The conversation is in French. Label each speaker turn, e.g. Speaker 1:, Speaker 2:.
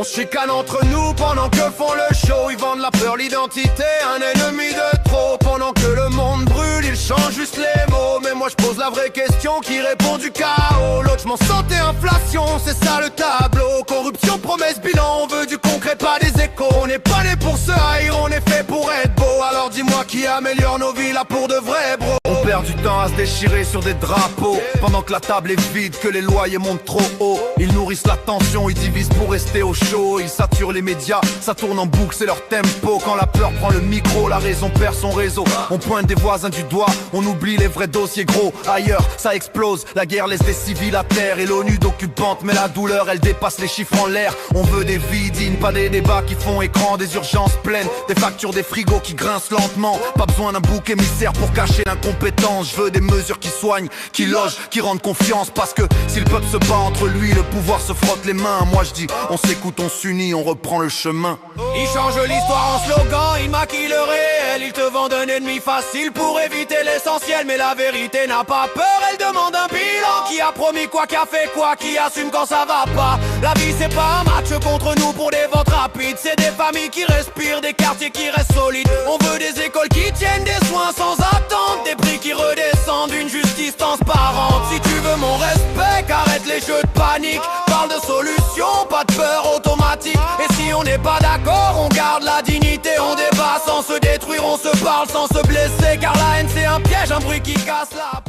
Speaker 1: On se chicane entre nous pendant que font le show. Ils vendent la peur, l'identité, un ennemi de trop. Pendant que le monde brûle, ils changent juste les mots. Mais moi je pose la vraie question qui répond du chaos. Logement, santé, inflation, c'est ça le tableau. Corruption, promesse, bilan, on veut du concret, pas des échos. On n'est pas né pour se haïr, on est fait pour être beau. Alors dis-moi qui améliore nos vies là pour de vrai, bro. On perd du temps à se déchirer sur des drapeaux pendant que la table est vide, que les loyers montent trop haut. Ils nourrissent la tension, ils divisent pour rester au chaud. Ils saturent les médias, ça tourne en boucle, c'est leur tempo. Quand la peur prend le micro, la raison perd son réseau. On pointe des voisins du doigt, on oublie les vrais dossiers gros. Ailleurs, ça explose, la guerre laisse des civils à terre. Et l'ONU d'occupante, mais la douleur, elle dépasse les chiffres en l'air. On veut des vies dignes, pas des débats qui font écran. Des urgences pleines, des factures, des frigos qui grincent lentement. Pas besoin d'un bouc émissaire pour cacher l'incompétence. Je veux des mesures qui soignent, qui logent, qui rendent confiance. Parce que si le peuple se bat entre lui, le pouvoir se frotte les mains. Moi je dis, on s'écoute, on s'unit, on reprend le chemin.
Speaker 2: Ils changent l'histoire en slogan, ils maquillent le réel. Ils te vendent un ennemi facile pour éviter l'essentiel. Mais la vérité n'a pas peur, elle demande un bilan. Qui a promis quoi, qui a fait quoi, qui assume quand ça va pas. La vie c'est pas un match contre nous pour des votes rapides. C'est des familles qui respirent, des quartiers qui restent solides. On veut des écoles qui tiennent des soins sans attente. Des prix qui redescendent, une justice transparente. Si tu veux mon respect, arrête les jeux de panique. Parle de solutions, pas de peur automatique. Et si on n'est pas d'accord, on garde la dignité. On débat sans se détruire, on se parle sans se blesser. Car la haine c'est un piège, un bruit qui casse la